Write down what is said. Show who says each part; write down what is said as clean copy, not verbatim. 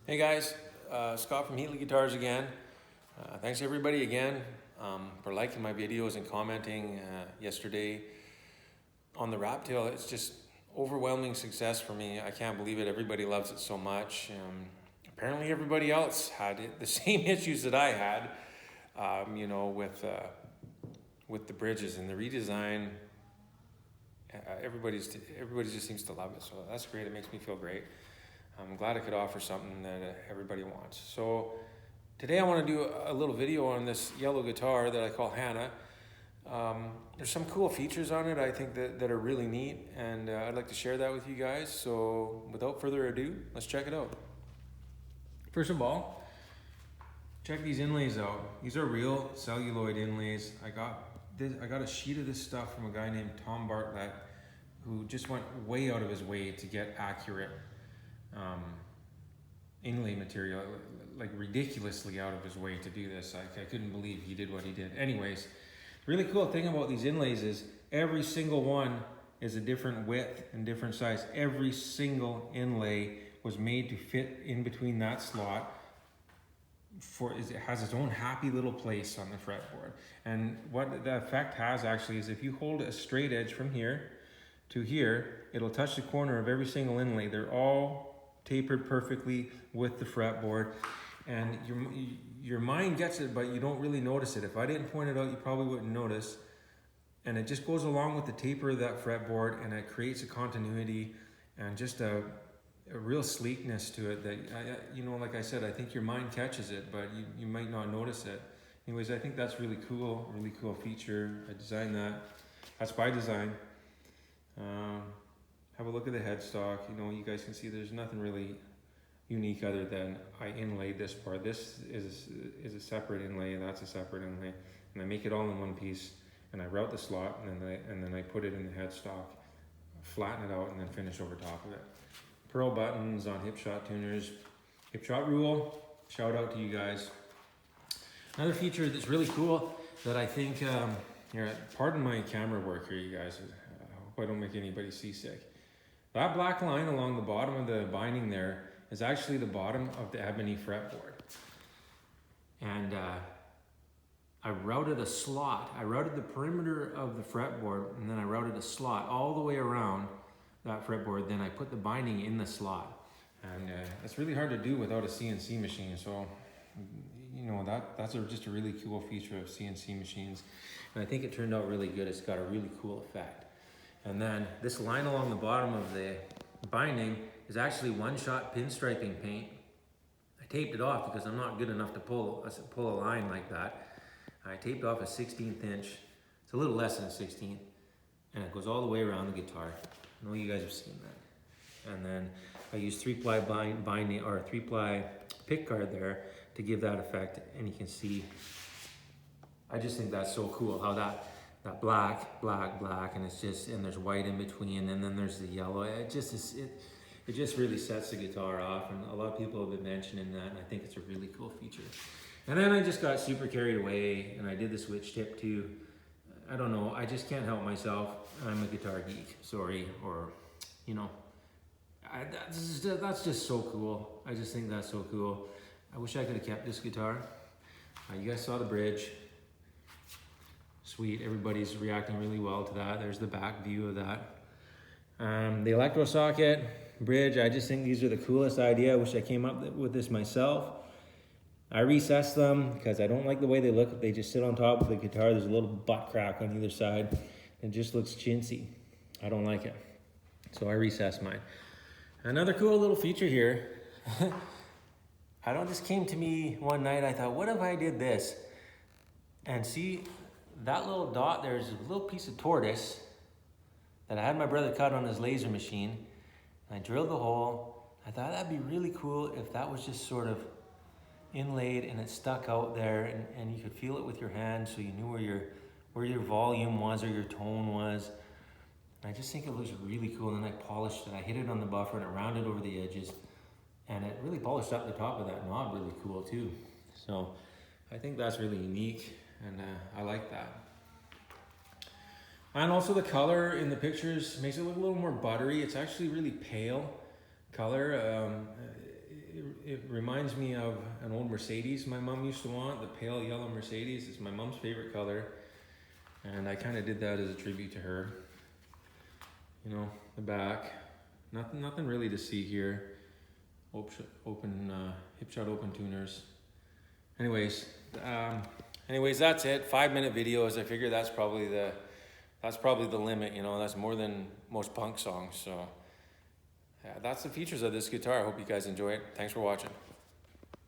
Speaker 1: Hey guys, Scott from Heatley Guitars again. Thanks everybody again for liking my videos and commenting yesterday on the Rat Tail. It's just overwhelming success for me. I can't believe it. Everybody loves it so much. Apparently everybody else had the same issues that I had, with the bridges and the redesign. Everybody just seems to love it, so that's great. It makes me feel great. I'm glad I could offer something that everybody wants. So today I want to do a little video on this yellow guitar that I call Hanna. There's some cool features on it I think that are really neat, and I'd like to share that with you guys. So without further ado, let's check it out. First of all, check these inlays out. These are real celluloid inlays. I got a sheet of this stuff from a guy named Tom Bartlett, who just went way out of his way to get accurate inlay material, like ridiculously out of his way to do this. I couldn't believe he did what he did. Anyways, the really cool thing about these inlays is every single one is a different width and different size. Every single inlay was made to fit in between that slot. It has its own happy little place on the fretboard. And what the effect has actually is if you hold a straight edge from here to here, it'll touch the corner of every single inlay. They're all tapered perfectly with the fretboard, and your mind gets it, but you don't really notice it. If I didn't point it out, you probably wouldn't notice. And it just goes along with the taper of that fretboard, and it creates a continuity and just a real sleekness to it that, like I said, I think your mind catches it, but you might not notice it. Anyways, I think that's really cool feature. I designed that. That's by design. Have a look at the headstock. You guys can see there's nothing really unique other than I inlaid this part. This is a separate inlay, and that's a separate inlay, and I make it all in one piece, and I route the slot, and then I put it in the headstock, flatten it out, and then finish over top of it. Pearl buttons on hip shot tuners. Hip shot rule, shout out to you guys. Another feature that's really cool that I think, here, pardon my camera work here, you guys. I hope I don't make anybody seasick. That black line along the bottom of the binding there is actually the bottom of the ebony fretboard. And I routed a slot. I routed the perimeter of the fretboard, and then I routed a slot all the way around that fretboard. Then I put the binding in the slot. And it's really hard to do without a CNC machine. So, that's just a really cool feature of CNC machines. And I think it turned out really good. It's got a really cool effect. And then this line along the bottom of the binding is actually one-shot pinstriping paint. I taped it off because I'm not good enough to pull a line like that. I taped off a 16th inch. It's a little less than a 16th. And it goes all the way around the guitar. I know you guys have seen that. And then I use 3-ply binding, or 3-ply pick guard there to give that effect. And you can see, I just think that's so cool how that black, and it's just, and there's white in between, and then there's the yellow. It just really sets the guitar off, and a lot of people have been mentioning that, and I think it's a really cool feature. And then I just got super carried away, and I did the switch tip too. I don't know, I just can't help myself. I'm a guitar geek, sorry, or, that's just so cool. I just think that's so cool. I wish I could have kept this guitar. You guys saw the bridge. Sweet, everybody's reacting really well to that. There's the back view of that. The electro socket, bridge, I just think these are the coolest idea. I wish I came up with this myself. I recessed them because I don't like the way they look. They just sit on top of the guitar. There's a little butt crack on either side. It just looks chintzy. I don't like it. So I recessed mine. Another cool little feature here. This came to me one night. I thought, what if I did this? And see, that little dot there is a little piece of tortoise that I had my brother cut on his laser machine. And I drilled the hole. I thought that'd be really cool if that was just sort of inlaid and it stuck out there, and you could feel it with your hand, so you knew where your volume was or your tone was. And I just think it looks really cool. And then I polished it. I hit it on the buffer and it rounded over the edges. And it really polished up the top of that knob really cool too. So I think that's really unique. And I like that. And also the color in the pictures makes it look a little more buttery. It's actually really pale color. it reminds me of an old Mercedes my mom used to want. The pale yellow Mercedes is my mom's favorite color, and I kind of did that as a tribute to her. You know, the back, nothing really to see here. Open hip shot open tuners. Anyways, that's it. 5-minute videos. I figure that's probably the limit. You know, that's more than most punk songs. So yeah, that's the features of this guitar. I hope you guys enjoy it. Thanks for watching.